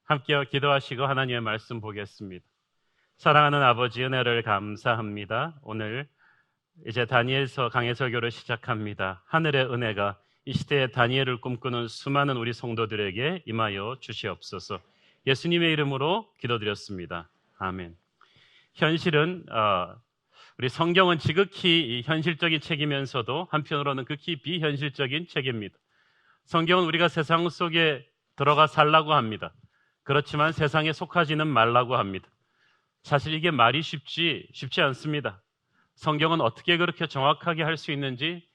함께 기도하시고 하나님의 말씀 보겠습니다. 사랑하는 아버지, 은혜를 감사합니다. 오늘 이제 다니엘서 강해 설교를 시작합니다. 하늘의 은혜가 이 시대에 다니엘을 꿈꾸는 수많은 우리 성도들에게 임하여 주시옵소서. 예수님의 이름으로 기도드렸습니다. 아멘. 현실은 우리 성경은 지극히 현실적인 책이면서도 한편으로는 극히 비현실적인 책입니다. 성경은 우리가 세상 속에 들어가 살라고 합니다. 그렇지만 세상에 속하지는 말라고 합니다. 사실 이게 말이 쉽지 않습니다. 성경은 어떻게 그렇게 정확하게 할 수 있는지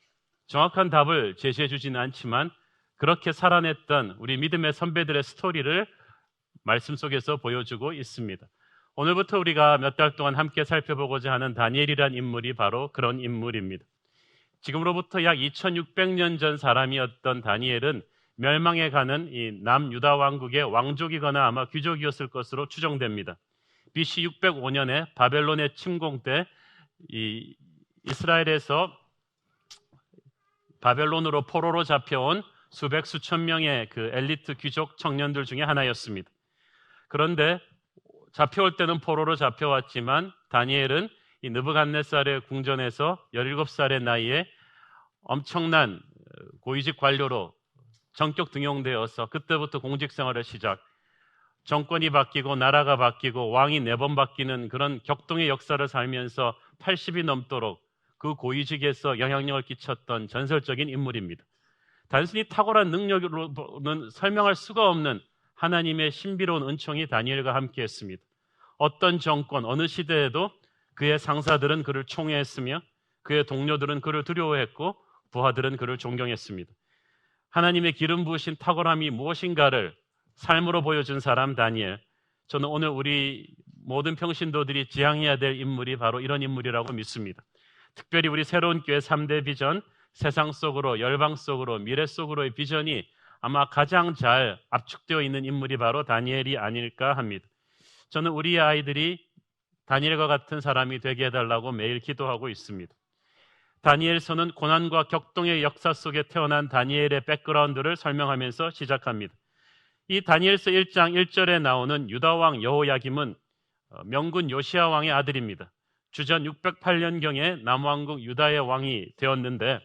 정확한 답을 제시해 주지는 않지만 그렇게 살아냈던 우리 믿음의 선배들의 스토리를 말씀 속에서 보여주고 있습니다. 오늘부터 우리가 몇 달 동안 함께 살펴보고자 하는 다니엘이란 인물이 바로 그런 인물입니다. 지금으로부터 약 2600년 전 사람이었던 다니엘은 멸망해 가는 이 남유다 왕국의 왕족이거나 아마 귀족이었을 것으로 추정됩니다. BC 605년에 바벨론의 침공 때 이 이스라엘에서 바벨론으로 포로로 잡혀온 수백 수천 명의 그 엘리트 귀족 청년들 중에 하나였습니다. 그런데 잡혀올 때는 포로로 잡혀왔지만 다니엘은 이 느부갓네살의 궁전에서 17살의 나이에 엄청난 고위직 관료로 전격 등용되어서 그때부터 공직 생활을 시작. 정권이 바뀌고 나라가 바뀌고 왕이 4번 바뀌는 그런 격동의 역사를 살면서 80이 넘도록 그 고위직에서 영향력을 끼쳤던 전설적인 인물입니다. 단순히 탁월한 능력으로는 설명할 수가 없는 하나님의 신비로운 은총이 다니엘과 함께했습니다. 어떤 정권, 어느 시대에도 그의 상사들은 그를 총애했으며 그의 동료들은 그를 두려워했고 부하들은 그를 존경했습니다. 하나님의 기름 부으신 탁월함이 무엇인가를 삶으로 보여준 사람 다니엘. 저는 오늘 우리 모든 평신도들이 지향해야 될 인물이 바로 이런 인물이라고 믿습니다. 특별히 우리 새로운 교회 3대 비전, 세상 속으로, 열방 속으로, 미래 속으로의 비전이 아마 가장 잘 압축되어 있는 인물이 바로 다니엘이 아닐까 합니다. 저는 우리 아이들이 다니엘과 같은 사람이 되게 해달라고 매일 기도하고 있습니다. 다니엘서는 고난과 격동의 역사 속에 태어난 다니엘의 백그라운드를 설명하면서 시작합니다. 이 다니엘서 1장 1절에 나오는 유다왕 여호야김은 명군 요시야 왕의 아들입니다. 주전 608년경에 남왕국 유다의 왕이 되었는데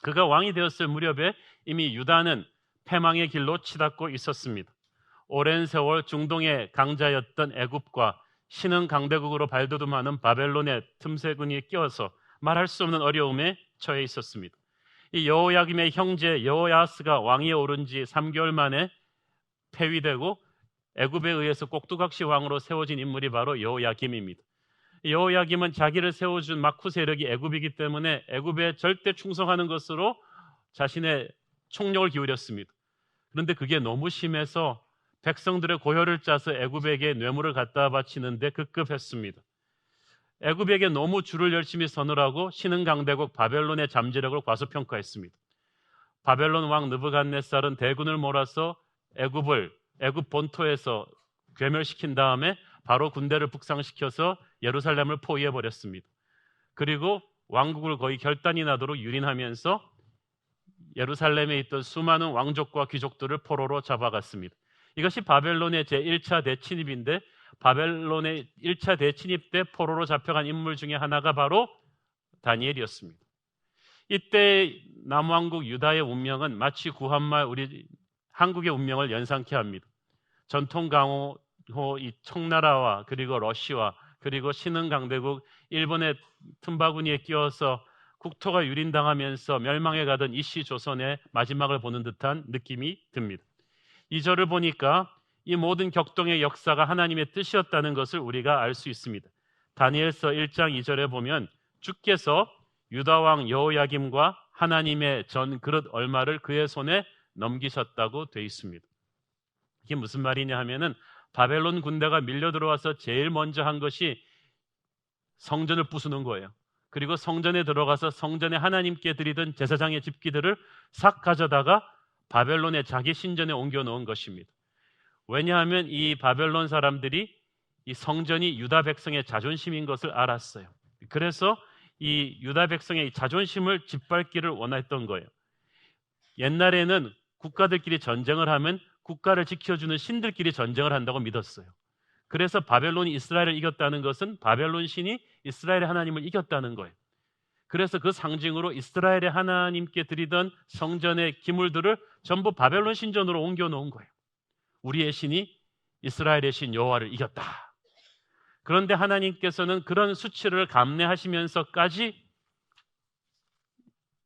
그가 왕이 되었을 무렵에 이미 유다는 패망의 길로 치닫고 있었습니다. 오랜 세월 중동의 강자였던 애굽과 신흥 강대국으로 발돋움하는 바벨론의 틈새군이 끼어서 말할 수 없는 어려움에 처해 있었습니다. 이 여호야김의 형제 여호야하스가 왕위에 오른 지 3개월 만에 폐위되고 애굽에 의해서 꼭두각시 왕으로 세워진 인물이 바로 여호야김입니다. 여호야김은 자기를 세워준 마쿠 세력이 애굽이기 때문에 애굽에 절대 충성하는 것으로 자신의 총력을 기울였습니다. 그런데 그게 너무 심해서 백성들의 고혈을 짜서 애굽에게 뇌물을 갖다 바치는데 급급했습니다. 애굽에게 너무 줄을 열심히 서느라고 신흥 강대국 바벨론의 잠재력을 과소평가했습니다. 바벨론 왕 느부갓네살은 대군을 몰아서 애굽 본토에서 괴멸시킨 다음에 바로 군대를 북상시켜서 예루살렘을 포위해 버렸습니다. 그리고 왕국을 거의 결단이 나도록 유린하면서 예루살렘에 있던 수많은 왕족과 귀족들을 포로로 잡아갔습니다. 이것이 바벨론의 제1차 대침입인데 바벨론의 1차 대침입 때 포로로 잡혀간 인물 중에 하나가 바로 다니엘이었습니다. 이때 남왕국 유다의 운명은 마치 구한말 우리 한국의 운명을 연상케 합니다. 전통 강호 이 청나라와 그리고 러시아 그리고 신흥 강대국 일본의 틈바구니에 끼어서 국토가 유린당하면서 멸망해 가던 이씨 조선의 마지막을 보는 듯한 느낌이 듭니다. 이 절을 보니까 이 모든 격동의 역사가 하나님의 뜻이었다는 것을 우리가 알 수 있습니다. 다니엘서 1장 2절에 보면 주께서 유다왕 여호야김과 하나님의 전 그릇 얼마를 그의 손에 넘기셨다고 되어 있습니다. 이게 무슨 말이냐 하면은 바벨론 군대가 밀려 들어와서 제일 먼저 한 것이 성전을 부수는 거예요. 그리고 성전에 들어가서 성전에 하나님께 드리던 제사장의 집기들을 싹 가져다가 바벨론의 자기 신전에 옮겨 놓은 것입니다. 왜냐하면 이 바벨론 사람들이 이 성전이 유다 백성의 자존심인 것을 알았어요. 그래서 이 유다 백성의 자존심을 짓밟기를 원했던 거예요. 옛날에는 국가들끼리 전쟁을 하면 국가를 지켜주는 신들끼리 전쟁을 한다고 믿었어요. 그래서 바벨론이 이스라엘을 이겼다는 것은 바벨론 신이 이스라엘의 하나님을 이겼다는 거예요. 그래서 그 상징으로 이스라엘의 하나님께 드리던 성전의 기물들을 전부 바벨론 신전으로 옮겨 놓은 거예요. 우리의 신이 이스라엘의 신 여호와를 이겼다. 그런데 하나님께서는 그런 수치를 감내하시면서까지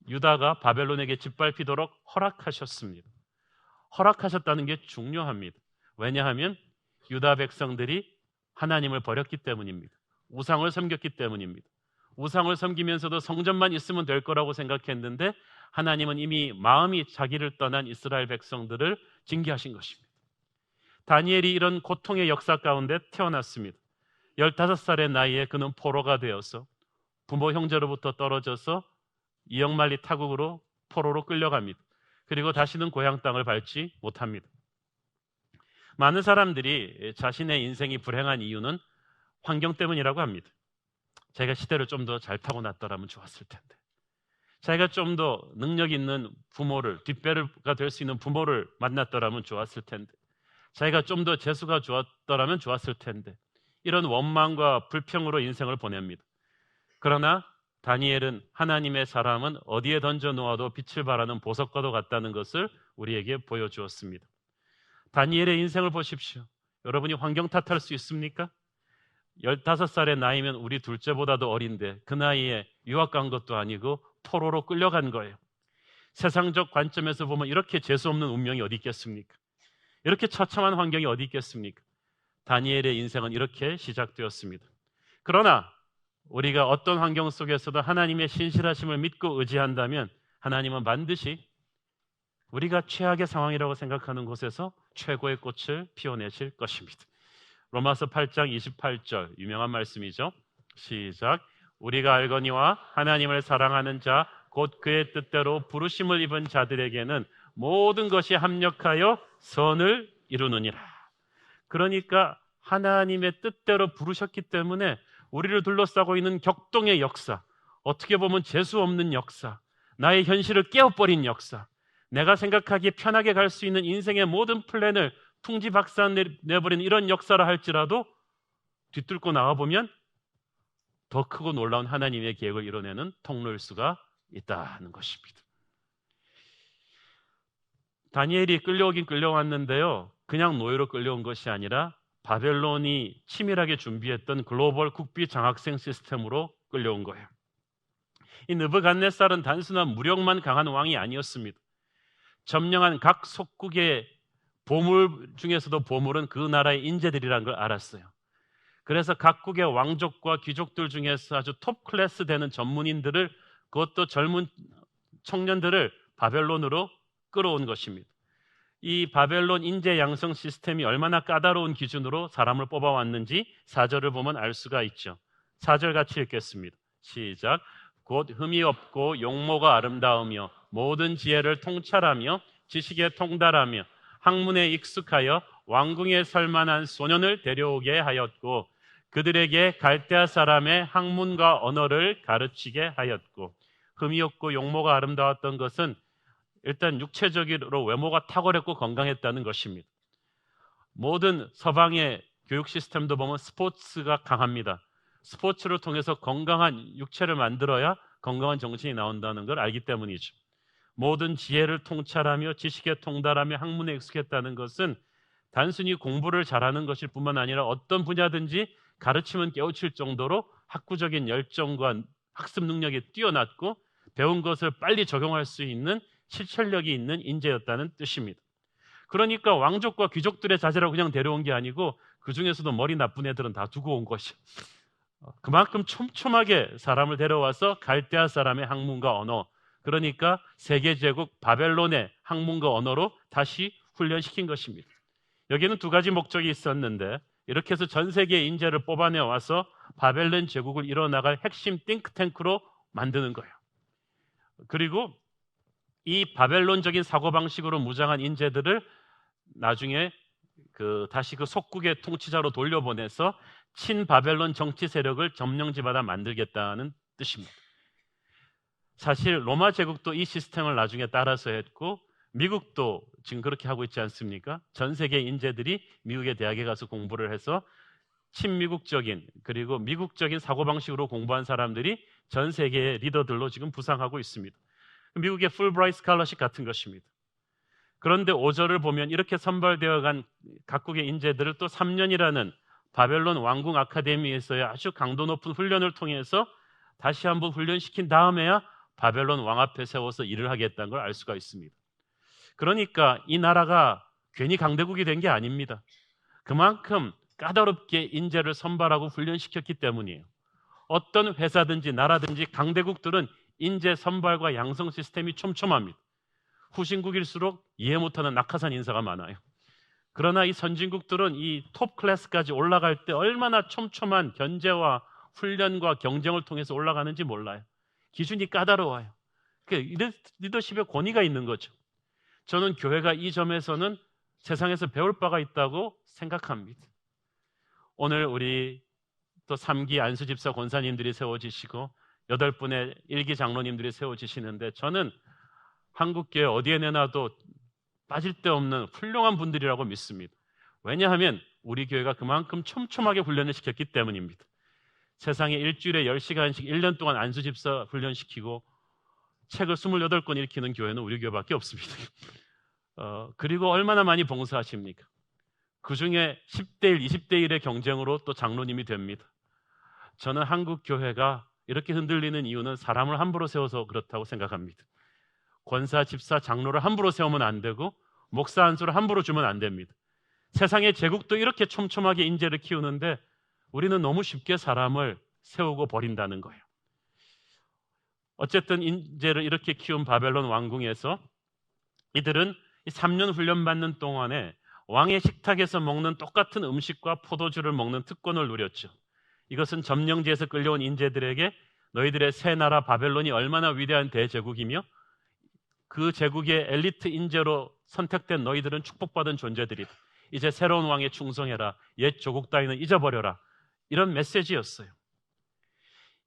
유다가 바벨론에게 짓밟히도록 허락하셨습니다. 허락하셨다는 게 중요합니다. 왜냐하면 유다 백성들이 하나님을 버렸기 때문입니다. 우상을 섬겼기 때문입니다. 우상을 섬기면서도 성전만 있으면 될 거라고 생각했는데 하나님은 이미 마음이 자기를 떠난 이스라엘 백성들을 징계하신 것입니다. 다니엘이 이런 고통의 역사 가운데 태어났습니다. 15살의 나이에 그는 포로가 되어서 부모 형제로부터 떨어져서 이역만리 타국으로 포로로 끌려갑니다. 그리고 다시는 고향 땅을 밟지 못합니다. 많은 사람들이 자신의 인생이 불행한 이유는 환경 때문이라고 합니다. 자기가 시대를 좀 더 잘 타고났더라면 좋았을 텐데, 자기가 좀 더 능력 있는 부모를, 뒷배가 될 수 있는 부모를 만났더라면 좋았을 텐데, 자기가 좀 더 재수가 좋았더라면 좋았을 텐데, 이런 원망과 불평으로 인생을 보냅니다. 그러나 다니엘은 하나님의 사람은 어디에 던져 놓아도 빛을 발하는 보석과도 같다는 것을 우리에게 보여주었습니다. 다니엘의 인생을 보십시오. 여러분이 환경 탓할 수 있습니까? 15살의 나이면 우리 둘째보다도 어린데 그 나이에 유학 간 것도 아니고 포로로 끌려간 거예요. 세상적 관점에서 보면 이렇게 재수없는 운명이 어디 있겠습니까? 이렇게 처참한 환경이 어디 있겠습니까? 다니엘의 인생은 이렇게 시작되었습니다. 그러나 우리가 어떤 환경 속에서도 하나님의 신실하심을 믿고 의지한다면 하나님은 반드시 우리가 최악의 상황이라고 생각하는 곳에서 최고의 꽃을 피워내실 것입니다. 로마서 8장 28절 유명한 말씀이죠. 시작. 우리가 알거니와 하나님을 사랑하는 자 곧 그의 뜻대로 부르심을 입은 자들에게는 모든 것이 합력하여 선을 이루느니라. 그러니까 하나님의 뜻대로 부르셨기 때문에 우리를 둘러싸고 있는 격동의 역사, 어떻게 보면 재수 없는 역사, 나의 현실을 깨어버린 역사, 내가 생각하기에 편하게 갈 수 있는 인생의 모든 플랜을 퉁지박산내버리는 이런 역사라 할지라도 뒤뚫고 나와보면 더 크고 놀라운 하나님의 계획을 이뤄내는 통로일 수가 있다는 것입니다. 다니엘이 끌려오긴 끌려왔는데요, 그냥 노예로 끌려온 것이 아니라 바벨론이 치밀하게 준비했던 글로벌 국비 장학생 시스템으로 끌려온 거예요. 이 느부갓네살은 단순한 무력만 강한 왕이 아니었습니다. 점령한 각 속국의 보물 중에서도 보물은 그 나라의 인재들이라는 걸 알았어요. 그래서 각국의 왕족과 귀족들 중에서 아주 톱 클래스 되는 전문인들을, 그것도 젊은 청년들을 바벨론으로 끌어온 것입니다. 이 바벨론 인재 양성 시스템이 얼마나 까다로운 기준으로 사람을 뽑아왔는지 4절을 보면 알 수가 있죠. 4절 같이 읽겠습니다. 시작. 곧 흠이 없고 용모가 아름다우며 모든 지혜를 통찰하며 지식에 통달하며 학문에 익숙하여 왕궁에 설만한 소년을 데려오게 하였고 그들에게 갈대아 사람의 학문과 언어를 가르치게 하였고. 흠이 없고 용모가 아름다웠던 것은 일단 육체적으로 외모가 탁월했고 건강했다는 것입니다. 모든 서방의 교육 시스템도 보면 스포츠가 강합니다. 스포츠를 통해서 건강한 육체를 만들어야 건강한 정신이 나온다는 걸 알기 때문이죠. 모든 지혜를 통찰하며 지식에 통달하며 학문에 익숙했다는 것은 단순히 공부를 잘하는 것일 뿐만 아니라 어떤 분야든지 가르치면 깨우칠 정도로 학구적인 열정과 학습 능력이 뛰어났고 배운 것을 빨리 적용할 수 있는 실천력이 있는 인재였다는 뜻입니다. 그러니까 왕족과 귀족들의 자제라고 그냥 데려온 게 아니고 그 중에서도 머리 나쁜 애들은 다 두고 온 것이, 그만큼 촘촘하게 사람을 데려와서 갈대아 사람의 학문과 언어, 그러니까 세계제국 바벨론의 학문과 언어로 다시 훈련시킨 것입니다. 여기는 두 가지 목적이 있었는데 이렇게 해서 전 세계의 인재를 뽑아내와서 바벨론 제국을 이뤄나갈 핵심 띵크탱크로 만드는 거예요. 그리고 이 바벨론적인 사고방식으로 무장한 인재들을 나중에 다시 그 속국의 통치자로 돌려보내서 친바벨론 정치 세력을 점령지마다 만들겠다는 뜻입니다. 사실 로마 제국도 이 시스템을 나중에 따라서 했고 미국도 지금 그렇게 하고 있지 않습니까? 전 세계 인재들이 미국의 대학에 가서 공부를 해서 친미국적인 그리고 미국적인 사고방식으로 공부한 사람들이 전 세계의 리더들로 지금 부상하고 있습니다. 미국의 풀브라이트 스칼러십 같은 것입니다. 그런데 5절을 보면 이렇게 선발되어 간 각국의 인재들을 또 3년이라는 바벨론 왕궁 아카데미에서의 아주 강도 높은 훈련을 통해서 다시 한번 훈련시킨 다음에야 바벨론 왕 앞에 세워서 일을 하겠다는 걸 알 수가 있습니다. 그러니까 이 나라가 괜히 강대국이 된 게 아닙니다. 그만큼 까다롭게 인재를 선발하고 훈련시켰기 때문이에요. 어떤 회사든지 나라든지 강대국들은 인재 선발과 양성 시스템이 촘촘합니다. 후진국일수록 이해 못하는 낙하산 인사가 많아요. 그러나 이 선진국들은 이 톱 클래스까지 올라갈 때 얼마나 촘촘한 견제와 훈련과 경쟁을 통해서 올라가는지 몰라요. 기준이 까다로워요. 리더십의 권위가 있는 거죠. 저는 교회가 이 점에서는 세상에서 배울 바가 있다고 생각합니다. 오늘 우리 또 3기 안수집사 권사님들이 세워지시고 8분의 1기 장로님들이 세워지시는데 저는 한국교회 어디에 내놔도 빠질 데 없는 훌륭한 분들이라고 믿습니다. 왜냐하면 우리 교회가 그만큼 촘촘하게 훈련을 시켰기 때문입니다. 세상에 일주일에 10시간씩 1년 동안 안수집사 훈련시키고 책을 28권 읽히는 교회는 우리 교회밖에 없습니다. 그리고 얼마나 많이 봉사하십니까? 그중에 10대 1, 20대 1의 경쟁으로 또 장로님이 됩니다. 저는 한국 교회가 이렇게 흔들리는 이유는 사람을 함부로 세워서 그렇다고 생각합니다. 권사, 집사, 장로를 함부로 세우면 안 되고 목사 안수를 함부로 주면 안 됩니다. 세상의 제국도 이렇게 촘촘하게 인재를 키우는데 우리는 너무 쉽게 사람을 세우고 버린다는 거예요. 어쨌든 인재를 이렇게 키운 바벨론 왕궁에서 이들은 3년 훈련받는 동안에 왕의 식탁에서 먹는 똑같은 음식과 포도주를 먹는 특권을 누렸죠. 이것은 점령지에서 끌려온 인재들에게 너희들의 새 나라 바벨론이 얼마나 위대한 대제국이며 그 제국의 엘리트 인재로 선택된 너희들은 축복받은 존재들이다. 이제 새로운 왕에 충성해라. 옛 조국 따위는 잊어버려라. 이런 메시지였어요.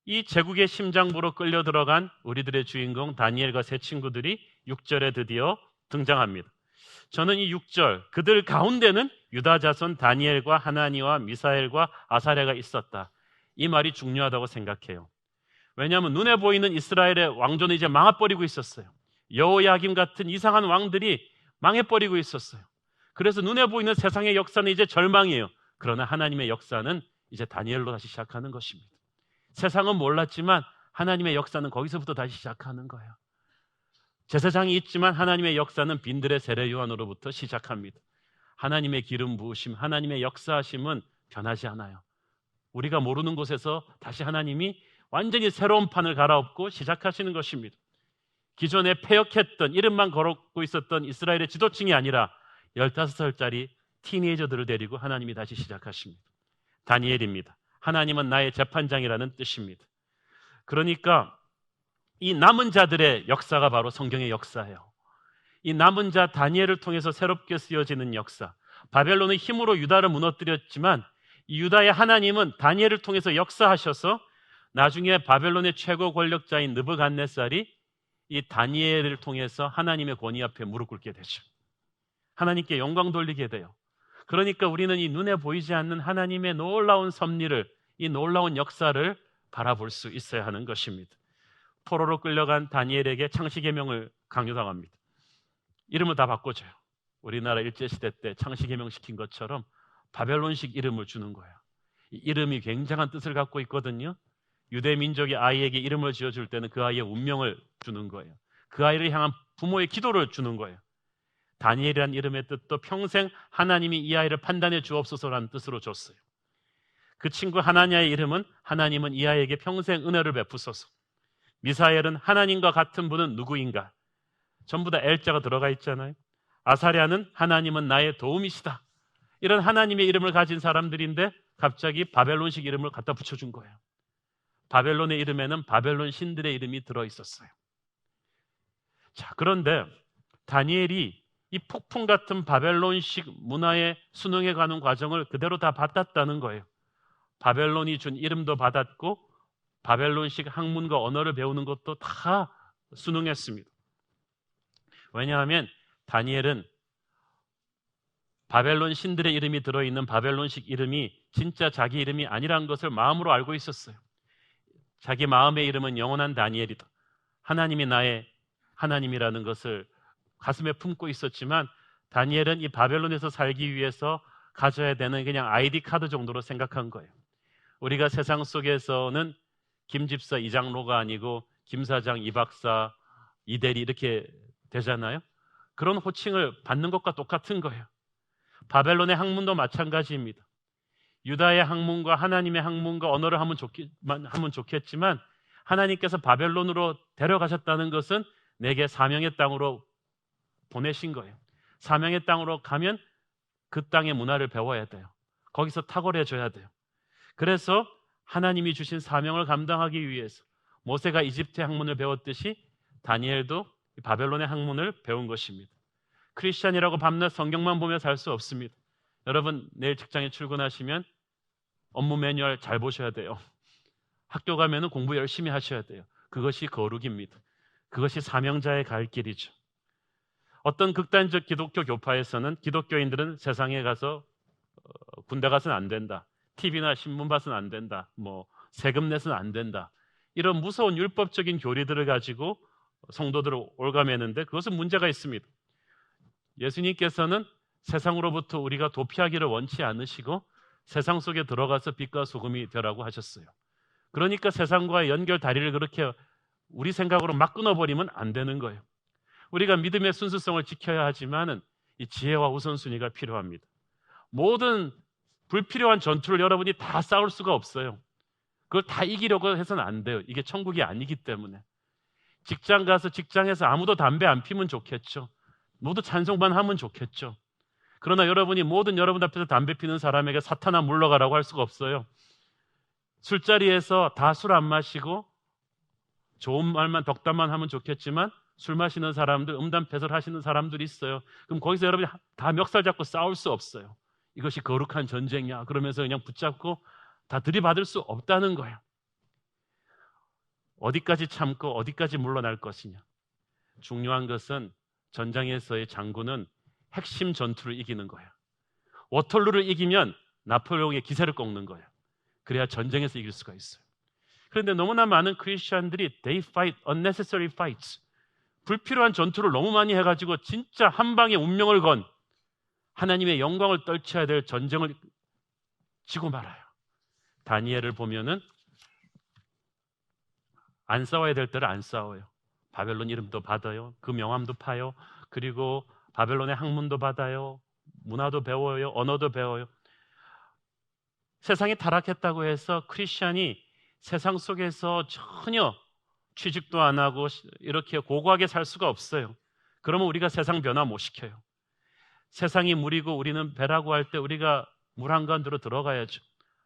이 제국의 심장부로 끌려 들어간 우리들의 주인공 다니엘과 세 친구들이 6절에 드디어 등장합니다. 저는 이 6절 그들 가운데는 유다 자손 다니엘과 하나니와 미사엘과 아사랴가 있었다. 이 말이 중요하다고 생각해요. 왜냐하면 눈에 보이는 이스라엘의 왕조는 이제 망해버리고 있었어요. 여호야김 같은 이상한 왕들이 망해버리고 있었어요. 그래서 눈에 보이는 세상의 역사는 이제 절망이에요. 그러나 하나님의 역사는 이제 다니엘로 다시 시작하는 것입니다. 세상은 몰랐지만 하나님의 역사는 거기서부터 다시 시작하는 거예요. 제사장이 있지만 하나님의 역사는 빈들의 세례 요한으로부터 시작합니다. 하나님의 기름 부으심, 하나님의 역사하심은 변하지 않아요. 우리가 모르는 곳에서 다시 하나님이 완전히 새로운 판을 갈아엎고 시작하시는 것입니다. 기존에 패역했던 이름만 걸었고 있었던 이스라엘의 지도층이 아니라 15살짜리 티네이저들을 데리고 하나님이 다시 시작하십니다. 다니엘입니다. 하나님은 나의 재판장이라는 뜻입니다. 그러니까 이 남은 자들의 역사가 바로 성경의 역사예요. 이 남은 자 다니엘을 통해서 새롭게 쓰여지는 역사. 바벨론의 힘으로 유다를 무너뜨렸지만 이 유다의 하나님은 다니엘을 통해서 역사하셔서 나중에 바벨론의 최고 권력자인 느부갓네살이 이 다니엘을 통해서 하나님의 권위 앞에 무릎 꿇게 되죠. 하나님께 영광 돌리게 돼요. 그러니까 우리는 이 눈에 보이지 않는 하나님의 놀라운 섭리를, 이 놀라운 역사를 바라볼 수 있어야 하는 것입니다. 포로로 끌려간 다니엘에게 창시계명을 강요당합니다. 이름을 다 바꿔줘요. 우리나라 일제시대 때 창시계명 시킨 것처럼 바벨론식 이름을 주는 거예요. 이 이름이 굉장한 뜻을 갖고 있거든요. 유대 민족의 아이에게 이름을 지어줄 때는 그 아이의 운명을 주는 거예요. 그 아이를 향한 부모의 기도를 주는 거예요. 다니엘이라는 이름의 뜻도 평생 하나님이 이 아이를 판단해 주옵소서라는 뜻으로 줬어요. 그 친구 하나냐의 이름은 하나님은 이 아이에게 평생 은혜를 베푸소서. 미사엘은 하나님과 같은 분은 누구인가? 전부 다 엘자가 들어가 있잖아요. 아사랴는 하나님은 나의 도움이시다. 이런 하나님의 이름을 가진 사람들인데 갑자기 바벨론식 이름을 갖다 붙여준 거예요. 바벨론의 이름에는 바벨론 신들의 이름이 들어있었어요. 자, 그런데 다니엘이 이 폭풍 같은 바벨론식 문화에 순응해 가는 과정을 그대로 다 받았다는 거예요. 바벨론이 준 이름도 받았고 바벨론식 학문과 언어를 배우는 것도 다 순응했습니다. 왜냐하면 다니엘은 바벨론 신들의 이름이 들어있는 바벨론식 이름이 진짜 자기 이름이 아니라는 것을 마음으로 알고 있었어요. 자기 마음의 이름은 영원한 다니엘이다. 하나님이 나의 하나님이라는 것을 가슴에 품고 있었지만 다니엘은 이 바벨론에서 살기 위해서 가져야 되는 그냥 아이디 카드 정도로 생각한 거예요. 우리가 세상 속에서는 김 집사, 이 장로가 아니고 김 사장, 이 박사, 이 대리 이렇게 되잖아요. 그런 호칭을 받는 것과 똑같은 거예요. 바벨론의 학문도 마찬가지입니다. 유다의 학문과 하나님의 학문과 언어를 하면 좋겠지만 하나님께서 바벨론으로 데려가셨다는 것은 내게 사명의 땅으로 보내신 거예요. 사명의 땅으로 가면 그 땅의 문화를 배워야 돼요. 거기서 탁월해져야 돼요. 그래서 하나님이 주신 사명을 감당하기 위해서 모세가 이집트의 학문을 배웠듯이 다니엘도 바벨론의 학문을 배운 것입니다. 크리스찬이라고 밤낮 성경만 보며 살 수 없습니다. 여러분 내일 직장에 출근하시면 업무 매뉴얼 잘 보셔야 돼요. 학교 가면 공부 열심히 하셔야 돼요. 그것이 거룩입니다. 그것이 사명자의 갈 길이죠. 어떤 극단적 기독교 교파에서는 기독교인들은 세상에 가서 군대 가서는 안 된다. TV나 신문 봐서는 안 된다. 세금 내서는 안 된다. 이런 무서운 율법적인 교리들을 가지고 성도들을 올가매는데 그것은 문제가 있습니다. 예수님께서는 세상으로부터 우리가 도피하기를 원치 않으시고 세상 속에 들어가서 빛과 소금이 되라고 하셨어요. 그러니까 세상과의 연결 다리를 그렇게 우리 생각으로 막 끊어버리면 안 되는 거예요. 우리가 믿음의 순수성을 지켜야 하지만은 이 지혜와 우선순위가 필요합니다. 모든 불필요한 전투를 여러분이 다 싸울 수가 없어요. 그걸 다 이기려고 해서는 안 돼요. 이게 천국이 아니기 때문에. 직장 가서 직장에서 아무도 담배 안 피면 좋겠죠. 모두 찬송만 하면 좋겠죠. 그러나 여러분이 모든 여러분 앞에서 담배 피는 사람에게 사탄아 물러가라고 할 수가 없어요. 술자리에서 다 술 안 마시고 좋은 말만 덕담만 하면 좋겠지만 술 마시는 사람들, 음담패설 하시는 사람들이 있어요. 그럼 거기서 여러분이 다 멱살 잡고 싸울 수 없어요. 이것이 거룩한 전쟁이야. 그러면서 그냥 붙잡고 다 들이받을 수 없다는 거예요. 어디까지 참고 어디까지 물러날 것이냐. 중요한 것은 전장에서의 장군은 핵심 전투를 이기는 거예요. 워털루를 이기면 나폴레옹의 기세를 꺾는 거예요. 그래야 전쟁에서 이길 수가 있어요. 그런데 너무나 많은 크리스천들이 they fight unnecessary fights. 불필요한 전투를 너무 많이 해가지고 진짜 한 방에 운명을 건 하나님의 영광을 떨쳐야 될 전쟁을 지고 말아요. 다니엘을 보면은 안 싸워야 될 때를 안 싸워요. 바벨론 이름도 받아요. 그 명함도 파요. 그리고 바벨론의 학문도 받아요. 문화도 배워요. 언어도 배워요. 세상이 타락했다고 해서 크리스찬이 세상 속에서 전혀 취직도 안 하고 이렇게 고고하게 살 수가 없어요. 그러면 우리가 세상 변화 못 시켜요. 세상이 물이고 우리는 배라고 할 때 우리가 물 한가운데로 들어가야죠.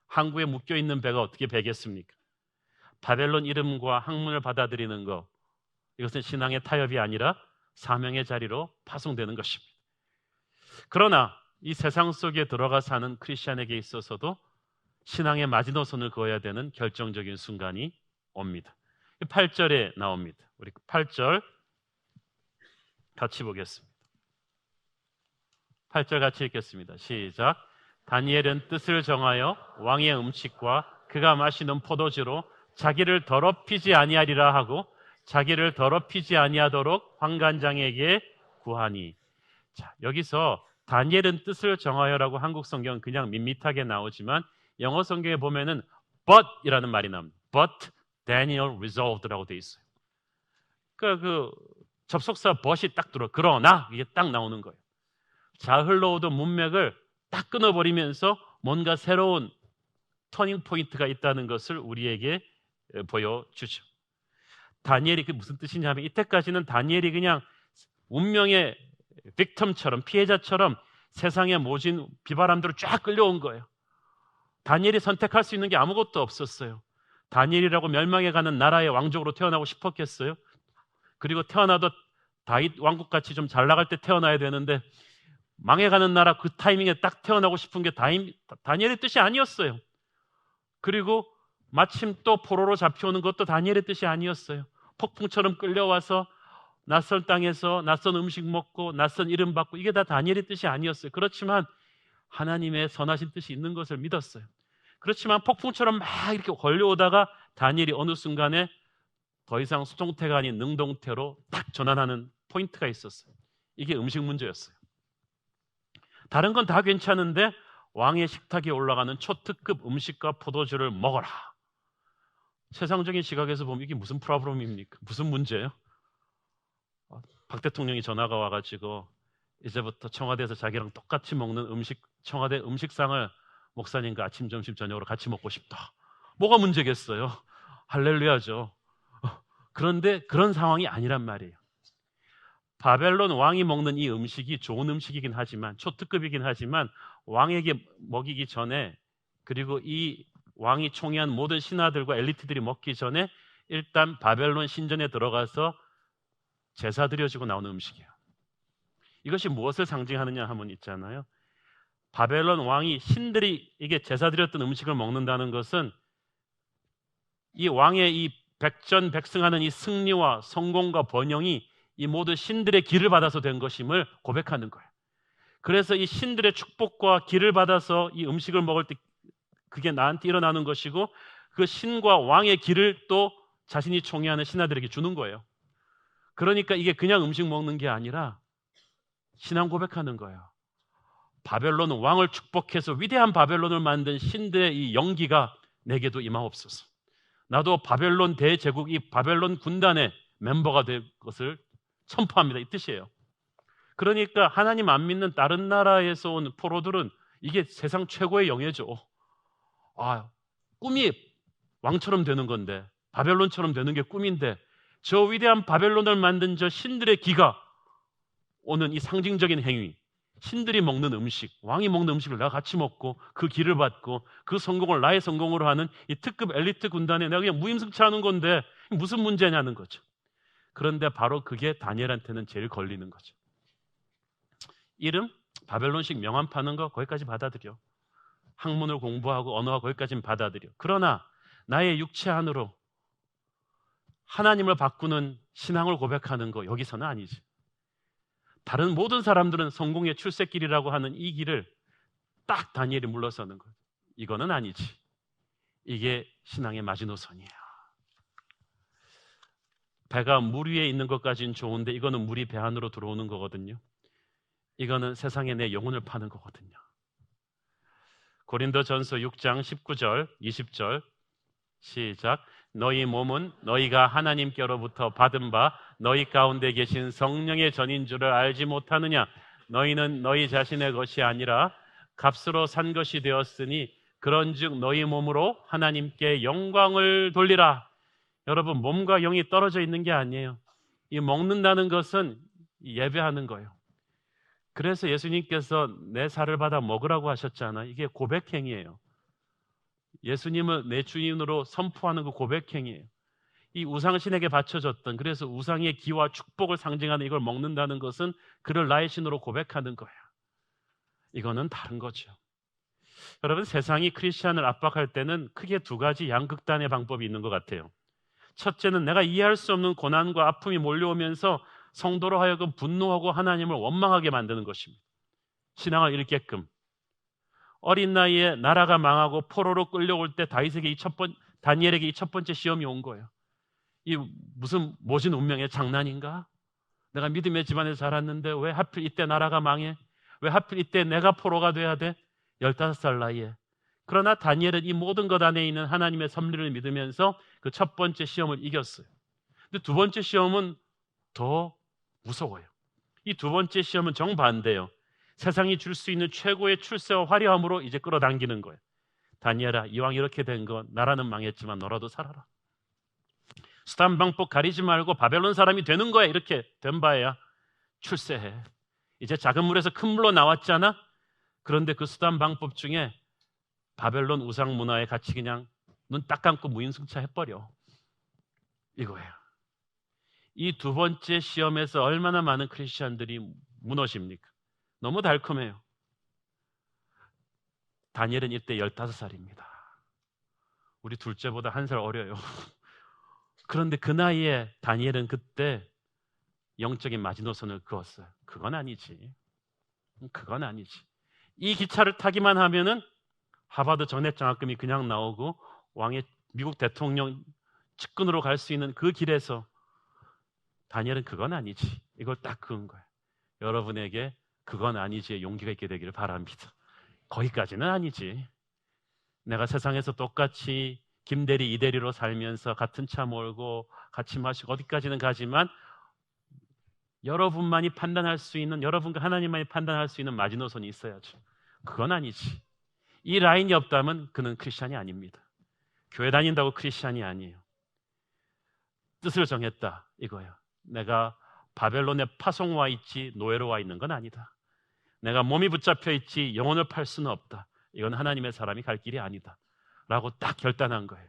항구에 묶여있는 배가 어떻게 배겠습니까? 바벨론 이름과 학문을 받아들이는 것, 이것은 신앙의 타협이 아니라 사명의 자리로 파송되는 것입니다. 그러나 이 세상 속에 들어가 사는 크리스찬에게 있어서도 신앙의 마지노선을 그어야 되는 결정적인 순간이 옵니다. 8절에 나옵니다. 우리 8절 같이 보겠습니다. 8절 같이 읽겠습니다. 시작. 다니엘은 뜻을 정하여 왕의 음식과 그가 마시는 포도주로 자기를 더럽히지 아니하리라 하고 자기를 더럽히지 아니하도록 환관장에게 구하니. 자, 여기서 다니엘은 뜻을 정하여라고 한국 성경은 그냥 밋밋하게 나오지만 영어 성경에 보면은 but이라는 말이 나옵니다. But Daniel resolved라고 돼 있어요. 그러니까 그 접속사 but이 딱 들어. 그러나 이게 딱 나오는 거예요. 잘 흘러오던 문맥을 딱 끊어버리면서 뭔가 새로운 터닝 포인트가 있다는 것을 우리에게 보여주죠. 다니엘이 그 무슨 뜻이냐면 이때까지는 다니엘이 그냥 운명의 빅텀처럼 피해자처럼 세상의 모진 비바람대로 쫙 끌려온 거예요. 다니엘이 선택할 수 있는 게 아무것도 없었어요. 다니엘이라고 멸망해가는 나라의 왕족으로 태어나고 싶었겠어요? 그리고 태어나도 다윗 왕국같이 좀 잘 나갈 때 태어나야 되는데 망해가는 나라 그 타이밍에 딱 태어나고 싶은 게 다니엘의 뜻이 아니었어요. 그리고 마침 또 포로로 잡혀오는 것도 다니엘의 뜻이 아니었어요. 폭풍처럼 끌려와서 낯선 땅에서 낯선 음식 먹고 낯선 이름 받고 이게 다 다니엘의 뜻이 아니었어요. 그렇지만 하나님의 선하신 뜻이 있는 것을 믿었어요. 그렇지만 폭풍처럼 막 이렇게 걸려오다가 다니엘이 어느 순간에 더 이상 수동태가 아닌 능동태로 딱 전환하는 포인트가 있었어요. 이게 음식 문제였어요. 다른 건 다 괜찮은데 왕의 식탁에 올라가는 초특급 음식과 포도주를 먹어라. 세상적인 시각에서 보면 이게 무슨 프로블럼입니까? 무슨 문제예요? 박 대통령이 전화가 와가지고 이제부터 청와대에서 자기랑 똑같이 먹는 청와대 음식상을 목사님과 아침, 점심, 저녁으로 같이 먹고 싶다. 뭐가 문제겠어요? 할렐루야죠. 그런데 그런 상황이 아니란 말이에요. 바벨론 왕이 먹는 이 음식이 좋은 음식이긴 하지만, 초특급이긴 하지만 왕에게 먹이기 전에, 그리고 이 왕이 총애한 모든 신하들과 엘리트들이 먹기 전에 일단 바벨론 신전에 들어가서 제사 드려지고 나오는 음식이에요. 이것이 무엇을 상징하느냐 하면 있잖아요. 바벨론 왕이 신들이 이게 제사 드렸던 음식을 먹는다는 것은 이 왕의 이 백전백승하는 이 승리와 성공과 번영이 이 모든 신들의 기를 받아서 된 것임을 고백하는 거예요. 그래서 이 신들의 축복과 기를 받아서 이 음식을 먹을 때 그게 나한테 일어나는 것이고, 그 신과 왕의 기를 또 자신이 총애하는 신하들에게 주는 거예요. 그러니까 이게 그냥 음식 먹는 게 아니라 신앙 고백하는 거예요. 바벨론 왕을 축복해서 위대한 바벨론을 만든 신들의 이 영기가 내게도 임하옵소서. 나도 바벨론 대제국, 이 바벨론 군단의 멤버가 될 것을 선포합니다. 이 뜻이에요. 그러니까 하나님 안 믿는 다른 나라에서 온 포로들은 이게 세상 최고의 영예죠. 꿈이 왕처럼 되는 건데, 바벨론처럼 되는 게 꿈인데, 저 위대한 바벨론을 만든 저 신들의 기가 오는 이 상징적인 행위, 신들이 먹는 음식, 왕이 먹는 음식을 내가 같이 먹고 그 기를 받고 그 성공을 나의 성공으로 하는 이 특급 엘리트 군단에 내가 그냥 무임승차하는 건데 무슨 문제냐는 거죠. 그런데 바로 그게 다니엘한테는 제일 걸리는 거죠. 이름? 바벨론식 명함 파는 거 거기까지 받아들여. 학문을 공부하고 언어가 거기까지는 받아들여. 그러나 나의 육체 안으로 하나님을 바꾸는 신앙을 고백하는 거 여기서는 아니지. 다른 모든 사람들은 성공의 출세길이라고 하는 이 길을 딱 다니엘이 물러서는 거예요. 이거는 아니지. 이게 신앙의 마지노선이에요. 배가 물 위에 있는 것까지는 좋은데 이거는 물이 배 안으로 들어오는 거거든요. 이거는 세상에 내 영혼을 파는 거거든요. 고린도전서 6장 19절 20절 시작. 너희 몸은 너희가 하나님께로부터 받은 바 너희 가운데 계신 성령의 전인 줄을 알지 못하느냐. 너희는 너희 자신의 것이 아니라 값으로 산 것이 되었으니 그런즉 너희 몸으로 하나님께 영광을 돌리라. 여러분, 몸과 영이 떨어져 있는 게 아니에요. 이 먹는다는 것은 예배하는 거예요. 그래서 예수님께서 내 살을 받아 먹으라고 하셨잖아요. 이게 고백행위예요. 예수님을 내 주인으로 선포하는 그 고백행위예요. 이 우상신에게 바쳐졌던, 그래서 우상의 기와 축복을 상징하는 이걸 먹는다는 것은 그를 나의 신으로 고백하는 거예요. 이거는 다른 거죠. 여러분, 세상이 크리스찬을 압박할 때는 크게 두 가지 양극단의 방법이 있는 것 같아요. 첫째는 내가 이해할 수 없는 고난과 아픔이 몰려오면서 성도로 하여금 분노하고 하나님을 원망하게 만드는 것입니다. 신앙을 잃게끔. 어린 나이에 나라가 망하고 포로로 끌려올 때 다니엘에게 이 첫 번째 시험이 온 거예요. 이 무슨 모진 운명의 장난인가? 내가 믿음의 집안에서 자랐는데 왜 하필 이때 나라가 망해? 왜 하필 이때 내가 포로가 돼야 돼? 15살 나이에. 그러나 다니엘은 이 모든 것 안에 있는 하나님의 섭리를 믿으면서 그 첫 번째 시험을 이겼어요. 근데 두 번째 시험은 더 무서워요. 이 두 번째 시험은 정반대예요. 세상이 줄 수 있는 최고의 출세와 화려함으로 이제 끌어당기는 거예요. 다니엘아, 이왕 이렇게 된 거 나라는 망했지만 너라도 살아라. 수단방법 가리지 말고 바벨론 사람이 되는 거야. 이렇게 된 바에야 출세해. 이제 작은 물에서 큰 물로 나왔잖아. 그런데 그 수단방법 중에 바벨론 우상 문화에 같이 그냥 눈 딱 감고 무임승차 해버려. 이거예요. 이 두 번째 시험에서 얼마나 많은 크리스찬들이 무너집니까? 너무 달콤해요. 다니엘은 이때 15살입니다. 우리 둘째보다 1살 어려요. 그런데 그 나이에 다니엘은 그때 영적인 마지노선을 그었어요. 그건 아니지. 그건 아니지. 이 기차를 타기만 하면은 하버드 전액 장학금이 그냥 나오고 왕의 미국 대통령 측근으로 갈 수 있는 그 길에서 다니엘은 그건 아니지. 이걸 딱 그은 거예요. 여러분에게 그건 아니지의 용기가 있게 되기를 바랍니다. 거기까지는 아니지. 내가 세상에서 똑같이 김대리, 이대리로 살면서 같은 차 몰고 같이 마시고 어디까지는 가지만 여러분만이 판단할 수 있는, 여러분과 하나님만이 판단할 수 있는 마지노선이 있어야죠. 그건 아니지. 이 라인이 없다면 그는 크리스찬이 아닙니다. 교회 다닌다고 크리스찬이 아니에요. 뜻을 정했다 이거예요. 내가 바벨론에 파송 와 있지 노예로 와 있는 건 아니다. 내가 몸이 붙잡혀 있지 영혼을 팔 수는 없다. 이건 하나님의 사람이 갈 길이 아니다 라고 딱 결단한 거예요.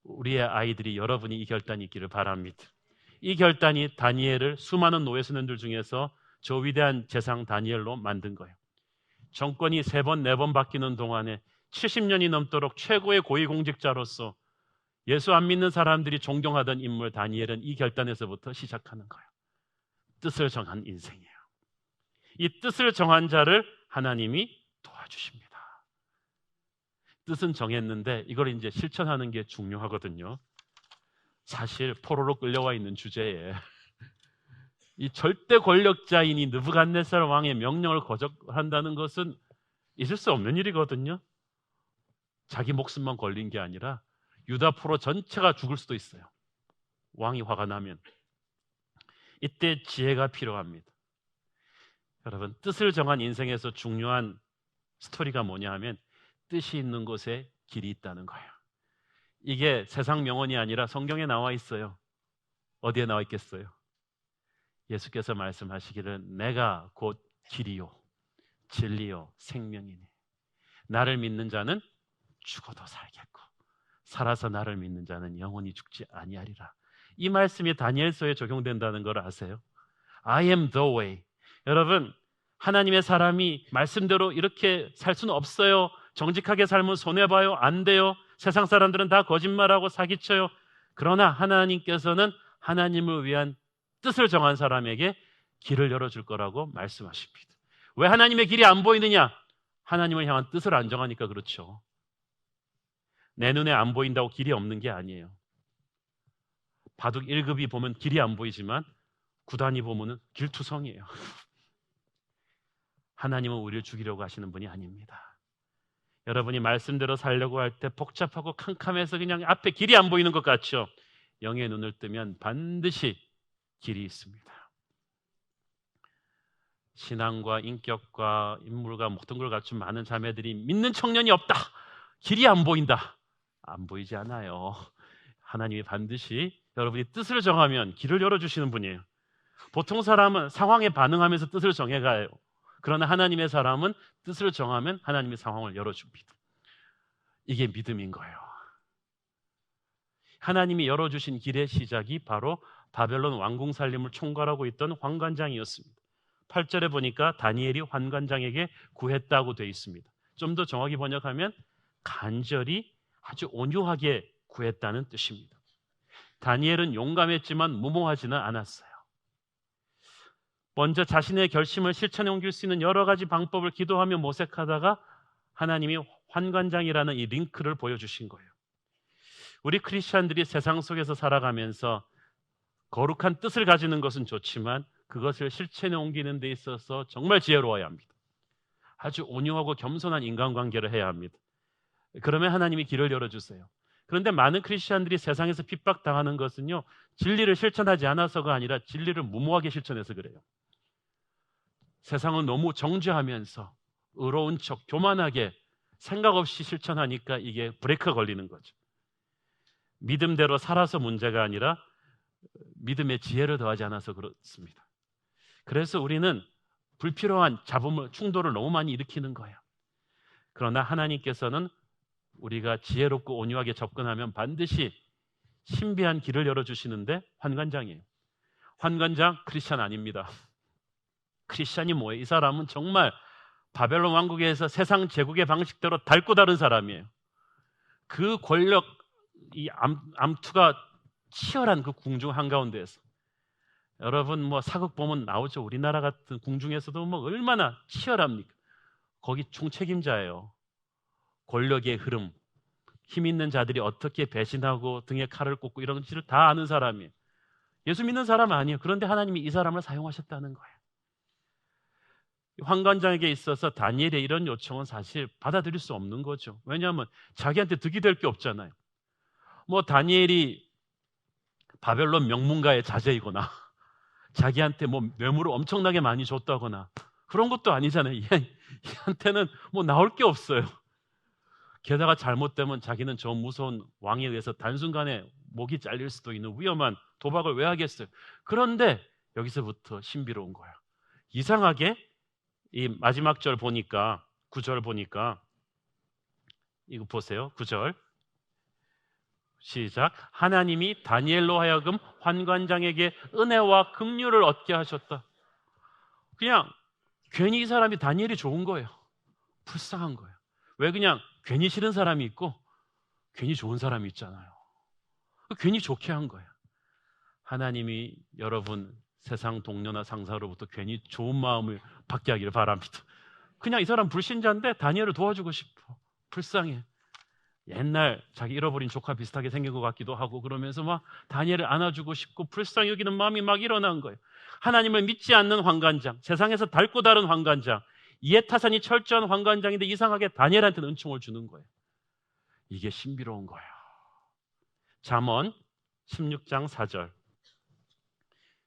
우리의 아이들이, 여러분이 이 결단이 있기를 바랍니다. 이 결단이 다니엘을 수많은 노예 소년들 중에서 저 위대한 재상 다니엘로 만든 거예요. 정권이 3번, 4번 바뀌는 동안에 70년이 넘도록 최고의 고위공직자로서 예수 안 믿는 사람들이 존경하던 인물 다니엘은 이 결단에서부터 시작하는 거예요. 뜻을 정한 인생이에요. 이 뜻을 정한 자를 하나님이 도와주십니다. 뜻은 정했는데 이걸 이제 실천하는 게 중요하거든요. 사실 포로로 끌려와 있는 주제에 이 절대 권력자인 이 느부갓네살 왕의 명령을 거절한다는 것은 있을 수 없는 일이거든요. 자기 목숨만 걸린 게 아니라 유다 포로 전체가 죽을 수도 있어요. 왕이 화가 나면. 이때 지혜가 필요합니다. 여러분, 뜻을 정한 인생에서 중요한 스토리가 뭐냐 하면 뜻이 있는 곳에 길이 있다는 거예요. 이게 세상 명언이 아니라 성경에 나와 있어요. 어디에 나와 있겠어요? 예수께서 말씀하시기를 내가 곧 길이요 진리요 생명이니 나를 믿는 자는 죽어도 살겠고 살아서 나를 믿는 자는 영원히 죽지 아니하리라. 이 말씀이 다니엘서에 적용된다는 걸 아세요? I am the way. 여러분, 하나님의 사람이 말씀대로 이렇게 살 수는 없어요. 정직하게 살면 손해봐요. 안 돼요. 세상 사람들은 다 거짓말하고 사기쳐요. 그러나 하나님께서는 하나님을 위한 뜻을 정한 사람에게 길을 열어줄 거라고 말씀하십니다. 왜 하나님의 길이 안 보이느냐? 하나님을 향한 뜻을 안 정하니까 그렇죠. 내 눈에 안 보인다고 길이 없는 게 아니에요. 바둑 1급이 보면 길이 안 보이지만 9단이 보면 길투성이에요. 하나님은 우리를 죽이려고 하시는 분이 아닙니다. 여러분이 말씀대로 살려고 할 때 복잡하고 캄캄해서 그냥 앞에 길이 안 보이는 것 같죠? 영의 눈을 뜨면 반드시 길이 있습니다. 신앙과 인격과 인물과 모든 걸 갖춘 많은 자매들이 믿는 청년이 없다. 길이 안 보인다. 안 보이지 않아요. 하나님이 반드시 여러분이 뜻을 정하면 길을 열어주시는 분이에요. 보통 사람은 상황에 반응하면서 뜻을 정해가요. 그러나 하나님의 사람은 뜻을 정하면 하나님의 상황을 열어줍니다. 이게 믿음인 거예요. 하나님이 열어주신 길의 시작이 바로 바벨론 왕궁 살림을 총괄하고 있던 환관장이었습니다. 8절에 보니까 다니엘이 환관장에게 구했다고 되어 있습니다. 좀 더 정확히 번역하면 간절히 아주 온유하게 구했다는 뜻입니다. 다니엘은 용감했지만 무모하지는 않았어요. 먼저 자신의 결심을 실천에 옮길 수 있는 여러 가지 방법을 기도하며 모색하다가 하나님이 환관장이라는 이 링크를 보여주신 거예요. 우리 크리스찬들이 세상 속에서 살아가면서 거룩한 뜻을 가지는 것은 좋지만 그것을 실천에 옮기는 데 있어서 정말 지혜로워야 합니다. 아주 온유하고 겸손한 인간관계를 해야 합니다. 그러면 하나님이 길을 열어주세요. 그런데 많은 크리스찬들이 세상에서 핍박당하는 것은요, 진리를 실천하지 않아서가 아니라 진리를 무모하게 실천해서 그래요. 세상은 너무 정죄하면서 의로운 척 교만하게 생각 없이 실천하니까 이게 브레이크가 걸리는 거죠. 믿음대로 살아서 문제가 아니라 믿음의 지혜를 더하지 않아서 그렇습니다. 그래서 우리는 불필요한 잡음을, 충돌을 너무 많이 일으키는 거예요. 그러나 하나님께서는 우리가 지혜롭고 온유하게 접근하면 반드시 신비한 길을 열어주시는데 환관장이에요. 환관장 크리스찬 아닙니다. 크리스찬이 뭐예요? 이 사람은 정말 바벨론 왕국에서 세상 제국의 방식대로 닳고 다른 사람이에요. 그 권력, 이 암투가 치열한 그 궁중 한가운데에서 여러분 뭐 사극 보면 나오죠. 우리나라 같은 궁중에서도 뭐 얼마나 치열합니까? 거기 총책임자예요. 권력의 흐름, 힘 있는 자들이 어떻게 배신하고 등에 칼을 꽂고 이런 것을 다 아는 사람이에요. 예수 믿는 사람 아니에요. 그런데 하나님이 이 사람을 사용하셨다는 거예요. 환관장에게 있어서 다니엘의 이런 요청은 사실 받아들일 수 없는 거죠. 왜냐하면 자기한테 득이 될 게 없잖아요. 뭐 다니엘이 바벨론 명문가의 자제이거나 자기한테 뭐 뇌물을 엄청나게 많이 줬다거나 그런 것도 아니잖아요. 얘한테는 뭐 나올 게 없어요. 게다가 잘못되면 자기는 저 무서운 왕에 의해서 단순간에 목이 잘릴 수도 있는 위험한 도박을 왜 하겠어요? 그런데 여기서부터 신비로운 거예요. 이상하게 이 마지막 절 보니까 9절 보니까 이거 보세요. 9절 시작. 하나님이 다니엘로 하여금 환관장에게 은혜와 긍휼을 얻게 하셨다. 그냥 괜히 이 사람이 다니엘이 좋은 거예요. 불쌍한 거예요. 왜 그냥 괜히 싫은 사람이 있고 괜히 좋은 사람이 있잖아요. 괜히 좋게 한 거예요. 하나님이 여러분 세상 동료나 상사로부터 괜히 좋은 마음을 받게 하기를 바랍니다. 그냥 이 사람 불신자인데 다니엘을 도와주고 싶어. 불쌍해. 옛날 자기 잃어버린 조카 비슷하게 생긴 것 같기도 하고 그러면서 막 다니엘을 안아주고 싶고 불쌍히 여기는 마음이 막 일어난 거예요. 하나님을 믿지 않는 환관장, 세상에서 닳고 다른 환관장, 이해타산이 철저한 환관장인데 이상하게 다니엘한테는 은총을 주는 거예요. 이게 신비로운 거예요. 잠언 16장 4절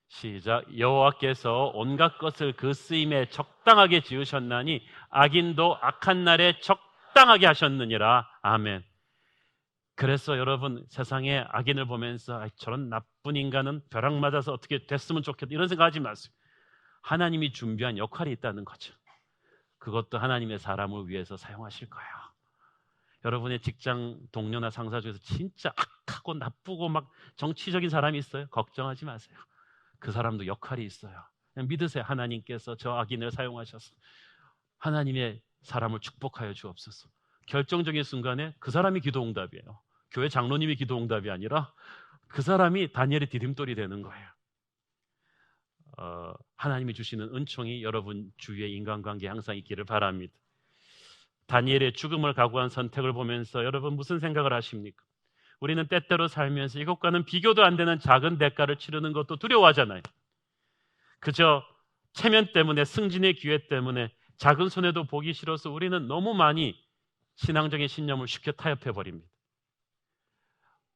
시작. 여호와께서 온갖 것을 그 쓰임에 적당하게 지으셨나니 악인도 악한 날에 적당하게 하셨느니라. 아멘. 그래서 여러분 세상에 악인을 보면서 저런 나쁜 인간은 벼락 맞아서 어떻게 됐으면 좋겠다 이런 생각하지 마세요. 하나님이 준비한 역할이 있다는 거죠. 그것도 하나님의 사람을 위해서 사용하실 거예요. 여러분의 직장 동료나 상사 중에서 진짜 악하고 나쁘고 막 정치적인 사람이 있어요? 걱정하지 마세요. 그 사람도 역할이 있어요. 그냥 믿으세요. 하나님께서 저 악인을 사용하셔서 하나님의 사람을 축복하여 주옵소서. 결정적인 순간에 그 사람이 기도응답이에요. 교회 장로님이 기도응답이 아니라 그 사람이 다니엘의 디딤돌이 되는 거예요. 하나님이 주시는 은총이 여러분 주위의 인간관계에 항상 있기를 바랍니다. 다니엘의 죽음을 각오한 선택을 보면서 여러분 무슨 생각을 하십니까? 우리는 때때로 살면서 이것과는 비교도 안 되는 작은 대가를 치르는 것도 두려워하잖아요. 그저 체면 때문에, 승진의 기회 때문에 작은 손해도 보기 싫어서 우리는 너무 많이 신앙적인 신념을 쉽게 타협해 버립니다.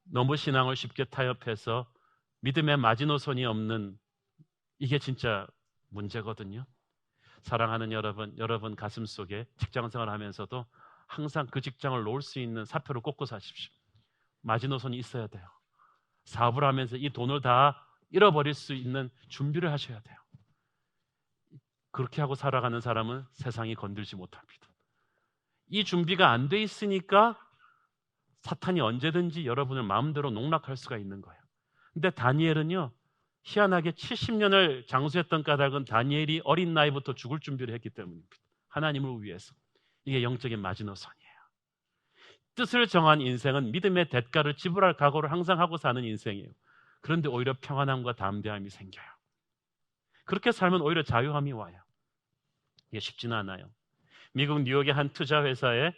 너무 신앙을 쉽게 타협해서 믿음의 마지노선이 없는 이게 진짜 문제거든요. 사랑하는 여러분 가슴 속에 직장생활 하면서도 항상 그 직장을 놓을 수 있는 사표를 꽂고 사십시오. 마지노선이 있어야 돼요. 사업을 하면서 이 돈을 다 잃어버릴 수 있는 준비를 하셔야 돼요. 그렇게 하고 살아가는 사람은 세상이 건들지 못합니다. 이 준비가 안 돼 있으니까 사탄이 언제든지 여러분을 마음대로 농락할 수가 있는 거예요. 근데 다니엘은요, 희한하게 70년을 장수했던 까닭은 다니엘이 어린 나이부터 죽을 준비를 했기 때문입니다. 하나님을 위해서. 이게 영적인 마지노선이에요. 뜻을 정한 인생은 믿음의 대가를 지불할 각오를 항상 하고 사는 인생이에요. 그런데 오히려 평안함과 담대함이 생겨요. 그렇게 살면 오히려 자유함이 와요. 이게 쉽지는 않아요. 미국 뉴욕의 한 투자 회사에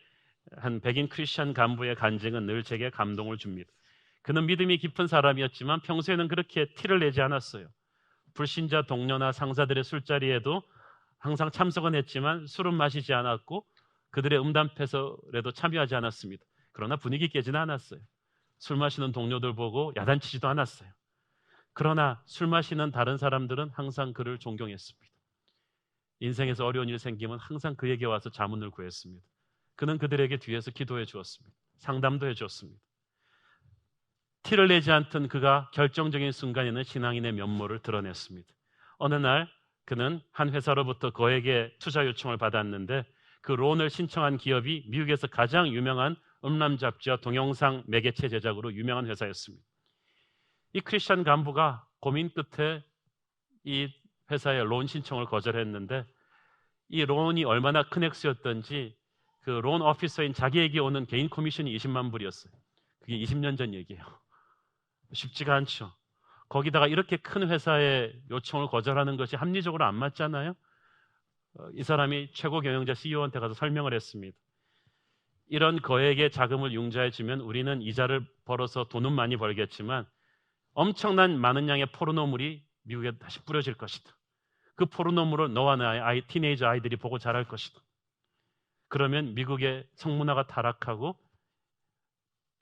한 백인 크리스천 간부의 간증은 늘 제게 감동을 줍니다. 그는 믿음이 깊은 사람이었지만 평소에는 그렇게 티를 내지 않았어요. 불신자 동료나 상사들의 술자리에도 항상 참석은 했지만 술은 마시지 않았고 그들의 음담패설에도 참여하지 않았습니다. 그러나 분위기 깨지는 않았어요. 술 마시는 동료들 보고 야단치지도 않았어요. 그러나 술 마시는 다른 사람들은 항상 그를 존경했습니다. 인생에서 어려운 일 생기면 항상 그에게 와서 자문을 구했습니다. 그는 그들에게 뒤에서 기도해 주었습니다. 상담도 해 주었습니다. 티를 내지 않던 그가 결정적인 순간에는 신앙인의 면모를 드러냈습니다. 어느 날 그는 한 회사로부터 그에게 투자 요청을 받았는데 그 론을 신청한 기업이 미국에서 가장 유명한 음란 잡지와 동영상 매개체 제작으로 유명한 회사였습니다. 이 크리스천 간부가 고민 끝에 이 회사의 론 신청을 거절했는데 이 론이 얼마나 큰 액수였던지 그 론 오피서인 자기에게 오는 개인 커미션이 20만 불이었어요. 그게 20년 전 얘기예요. 쉽지가 않죠. 거기다가 이렇게 큰 회사의 요청을 거절하는 것이 합리적으로 안 맞잖아요. 이 사람이 최고 경영자 CEO한테 가서 설명을 했습니다. 이런 거액의 자금을 융자해 주면 우리는 이자를 벌어서 돈은 많이 벌겠지만 엄청난 많은 양의 포르노물이 미국에 다시 뿌려질 것이다. 그 포르노물을 너와 내 티네이저 아이들이 보고 자랄 것이다. 그러면 미국의 성문화가 타락하고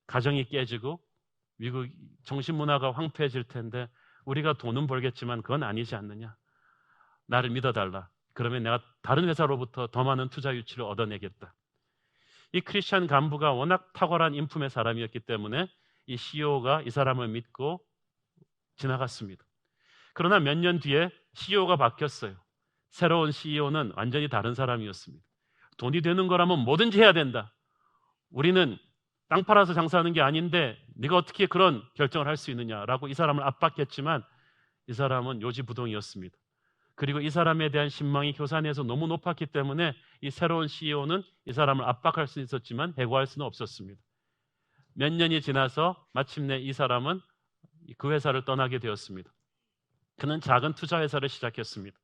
가정이 깨지고 미국 정신문화가 황폐해질 텐데 우리가 돈은 벌겠지만 그건 아니지 않느냐. 나를 믿어달라. 그러면 내가 다른 회사로부터 더 많은 투자 유치를 얻어내겠다. 이 크리스찬 간부가 워낙 탁월한 인품의 사람이었기 때문에 이 CEO가 이 사람을 믿고 지나갔습니다. 그러나 몇 년 뒤에 CEO가 바뀌었어요. 새로운 CEO는 완전히 다른 사람이었습니다. 돈이 되는 거라면 뭐든지 해야 된다. 우리는 땅 팔아서 장사하는 게 아닌데 네가 어떻게 그런 결정을 할 수 있느냐라고 이 사람을 압박했지만 이 사람은 요지부동이었습니다. 그리고 이 사람에 대한 신망이 교사 내에서 너무 높았기 때문에 이 새로운 CEO는 이 사람을 압박할 수 있었지만 해고할 수는 없었습니다. 몇 년이 지나서 마침내 이 사람은 그 회사를 떠나게 되었습니다. 그는 작은 투자 회사를 시작했습니다.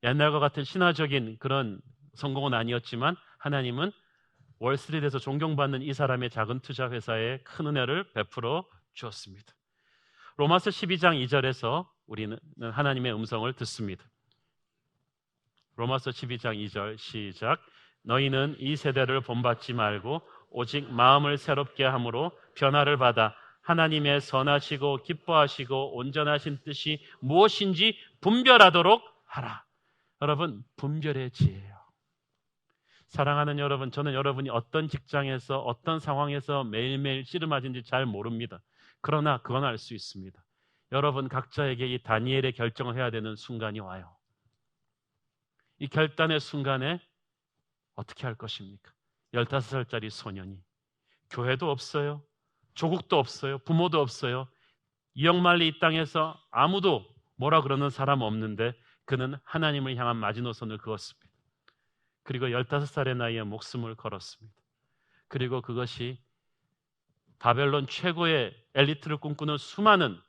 옛날과 같은 신화적인 그런 성공은 아니었지만 하나님은 월스트리트에서 존경받는 이 사람의 작은 투자 회사에 큰 은혜를 베풀어 주었습니다. 로마서 12장 2절에서 우리는 하나님의 음성을 듣습니다. 로마서 12장 2절 시작. 너희는 이 세대를 본받지 말고 오직 마음을 새롭게 함으로 변화를 받아 하나님의 선하시고 기뻐하시고 온전하신 뜻이 무엇인지 분별하도록 하라. 여러분, 분별의 지혜예요. 사랑하는 여러분, 저는 여러분이 어떤 직장에서 어떤 상황에서 매일매일 씨름하는지 잘 모릅니다. 그러나 그건 알 수 있습니다. 여러분 각자에게 이 다니엘의 결정을 해야 되는 순간이 와요. 이 결단의 순간에 어떻게 할 것입니까? 15살짜리 소년이 교회도 없어요. 조국도 없어요. 부모도 없어요. 이역만리 이 땅에서 아무도 뭐라 그러는 사람 없는데 그는 하나님을 향한 마지노선을 그었습니다. 그리고 15살의 나이에 목숨을 걸었습니다. 그리고 그것이 바벨론 최고의 엘리트를 꿈꾸는 수많은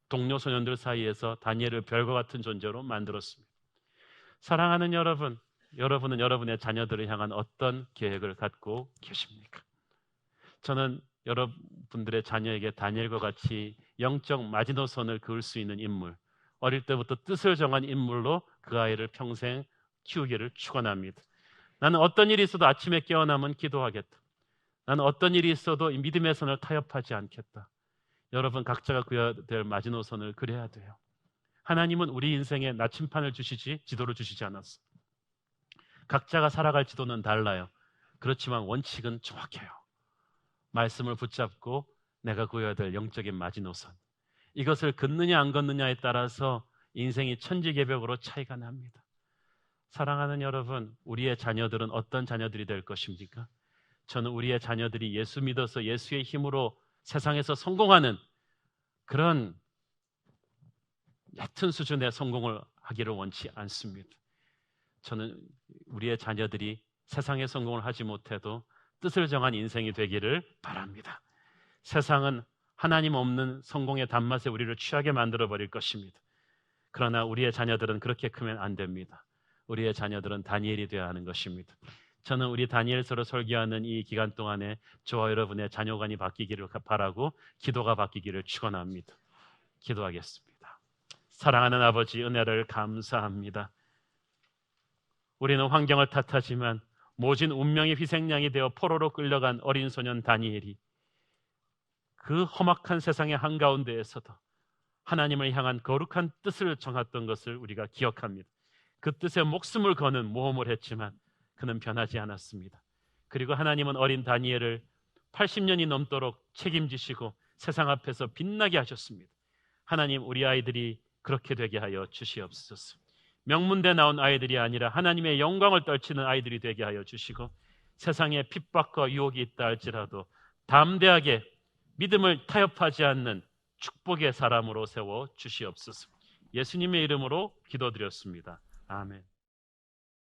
동료 소년들 사이에서 다니엘을 별과 같은 존재로 만들었습니다. 사랑하는 여러분, 여러분은 여러분의 자녀들을 향한 어떤 계획을 갖고 계십니까? 저는 여러분들의 자녀에게 다니엘과 같이 영적 마지노선을 그을 수 있는 인물, 어릴 때부터 뜻을 정한 인물로 그 아이를 평생 키우기를 축원합니다. 나는 어떤 일이 있어도 아침에 깨어나면 기도하겠다. 나는 어떤 일이 있어도 이 믿음의 선을 타협하지 않겠다. 여러분 각자가 그려야 될 마지노선을 그려야 돼요. 하나님은 우리 인생에 나침판을 주시지 지도를 주시지 않았어. 각자가 살아갈 지도는 달라요. 그렇지만 원칙은 정확해요. 말씀을 붙잡고 내가 그려야 될 영적인 마지노선. 이것을 걷느냐 안 걷느냐에 따라서 인생이 천지개벽으로 차이가 납니다. 사랑하는 여러분, 우리의 자녀들은 어떤 자녀들이 될 것입니까? 저는 우리의 자녀들이 예수 믿어서 예수의 힘으로 세상에서 성공하는 그런 얕은 수준의 성공을 하기를 원치 않습니다. 저는 우리의 자녀들이 세상의 성공을 하지 못해도 뜻을 정한 인생이 되기를 바랍니다. 세상은 하나님 없는 성공의 단맛에 우리를 취하게 만들어버릴 것입니다. 그러나 우리의 자녀들은 그렇게 크면 안 됩니다. 우리의 자녀들은 다니엘이 되어야 하는 것입니다. 저는 우리 다니엘서를 설교하는 이 기간 동안에 저와 여러분의 자녀관이 바뀌기를 바라고 기도가 바뀌기를 축원합니다. 기도하겠습니다. 사랑하는 아버지, 은혜를 감사합니다. 우리는 환경을 탓하지만 모진 운명의 희생양이 되어 포로로 끌려간 어린 소년 다니엘이 그 험악한 세상의 한가운데에서도 하나님을 향한 거룩한 뜻을 정했던 것을 우리가 기억합니다. 그 뜻에 목숨을 거는 모험을 했지만 그는 변하지 않았습니다. 그리고 하나님은 어린 다니엘을 80년이 넘도록 책임지시고 세상 앞에서 빛나게 하셨습니다. 하나님, 우리 아이들이 그렇게 되게 하여 주시옵소서. 명문대 나온 아이들이 아니라 하나님의 영광을 떨치는 아이들이 되게 하여 주시고 세상에 핍박과 유혹이 있다 할지라도 담대하게 믿음을 타협하지 않는 축복의 사람으로 세워 주시옵소서. 예수님의 이름으로 기도드렸습니다. 아멘.